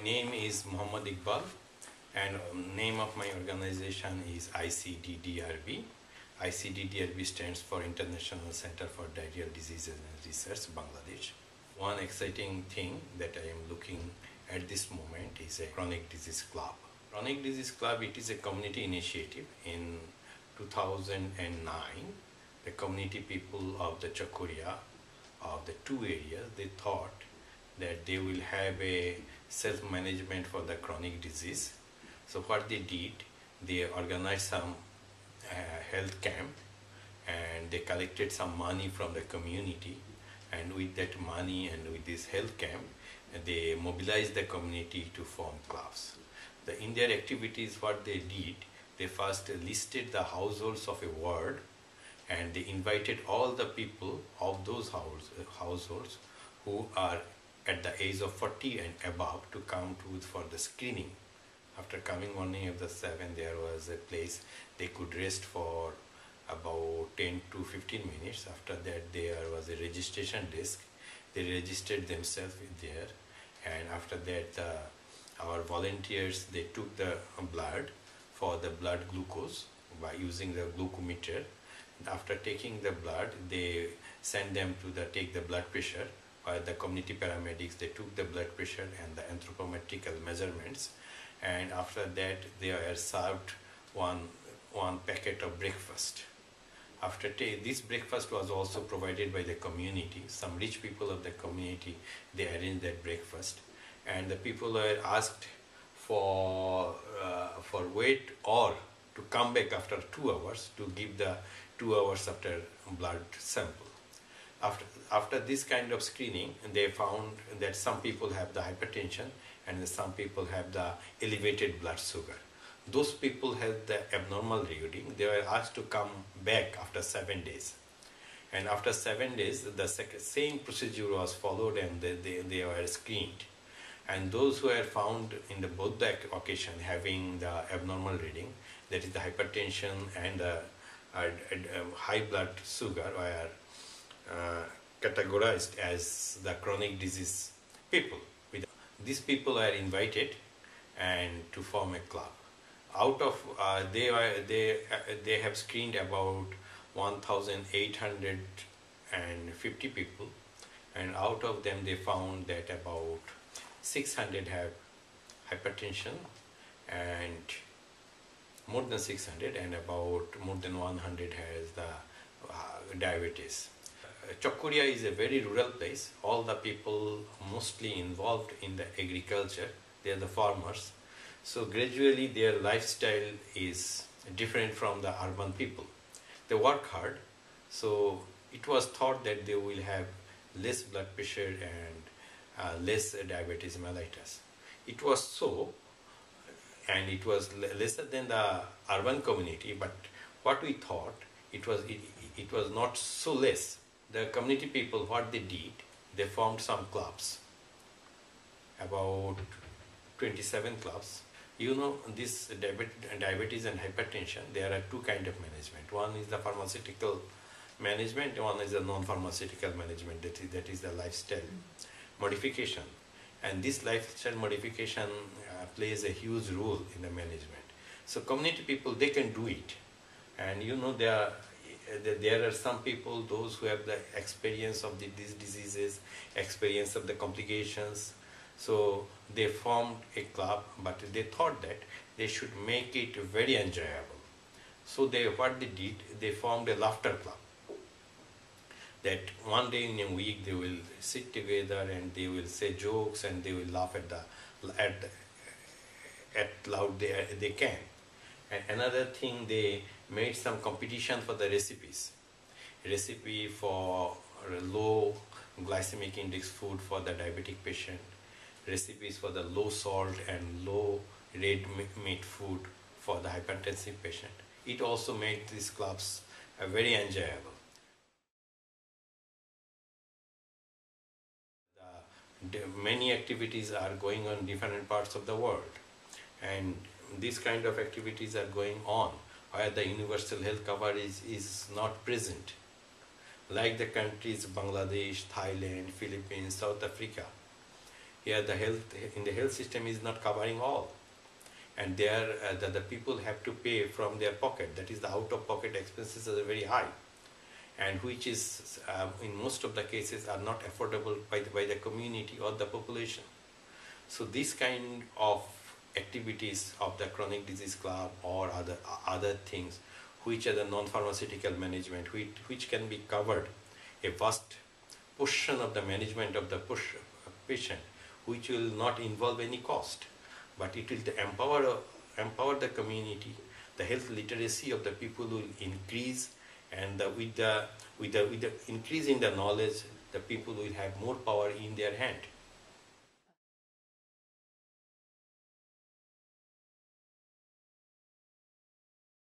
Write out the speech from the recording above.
name is Mohammed Iqbal, and name of my organization is ICDDRB. ICDDRB stands for International Center for Diarrheal Diseases and Research, Bangladesh. One exciting thing that I am looking at this moment is a Chronic Disease Club. Chronic Disease Club, it is a community initiative. In 2009, the community people of the Chakuria, of the two areas, they thought that they will have a self-management for the chronic disease. So what they did, they organized some health camp, and they collected some money from the community, and with that money and with this health camp, they mobilized the community to form clubs. In their activities, what they did, they first listed the households of a ward, and they invited all the people of those households who are at the age of 40 and above to come for the screening. After coming morning of the 7, there was a place they could rest for about 10 to 15 minutes. After that, there was a registration desk. They registered themselves there, and after that, our volunteers, they took the blood for the blood glucose by using the glucometer. After taking the blood, they sent them to take the blood pressure. By the community paramedics, they took the blood pressure and the anthropometrical measurements, and after that they are served one packet of breakfast. After this breakfast was also provided by the community. Some rich people of the community, they arranged that breakfast, and the people were asked for wait or to come back after 2 hours to give the 2 hours after blood sample. After this kind of screening, they found that some people have the hypertension and some people have the elevated blood sugar. Those people had the abnormal reading. They were asked to come back after 7 days. And after 7 days, the same procedure was followed, and they were screened. And those who were found in both the occasion having the abnormal reading, that is the hypertension and the high blood sugar, were categorized as the chronic disease people. These people are invited and to form a club. Out of they have screened about 1,850 people, and out of them they found that about 600 have hypertension, and more than 600, and about more than 100 has the diabetes. Chakuria is a very rural place. All the people mostly involved in the agriculture, they are the farmers. So gradually their lifestyle is different from the urban people. They work hard, so it was thought that they will have less blood pressure and less diabetes mellitus. It was so, and it was lesser than the urban community, but what we thought, it was not so less. The community people, what they did, they formed some clubs, about 27 clubs. You know, this diabetes and hypertension, there are two kinds of management. One is the pharmaceutical management, one is the non-pharmaceutical management, that is the lifestyle modification. And this lifestyle modification plays a huge role in the management. So community people, they can do it. And you know, there are some people, those who have the experience of these diseases, experience of the complications. So they formed a club, but they thought that they should make it very enjoyable. So what they did, they formed a laughter club. That one day in a week they will sit together and they will say jokes and they will laugh at loud they can. And another thing, they made some competition for the recipes. Recipe for low glycemic index food for the diabetic patient, recipes for the low salt and low red meat food for the hypertensive patient. It also made these clubs very enjoyable. Many activities are going on in different parts of the world, and these kind of activities are going on where the universal health coverage is not present. Like the countries Bangladesh, Thailand, Philippines, South Africa, here the health in the health system is not covering all, and there the people have to pay from their pocket. That is, the out-of-pocket expenses are very high, and which is in most of the cases are not affordable by the community or the population. So this kind of activities of the chronic disease club or other things, which are the non-pharmaceutical management, which can be covered a vast portion of the management of the patient, which will not involve any cost, but it will empower the community. The health literacy of the people will increase, and with the increase in the knowledge, the people will have more power in their hand.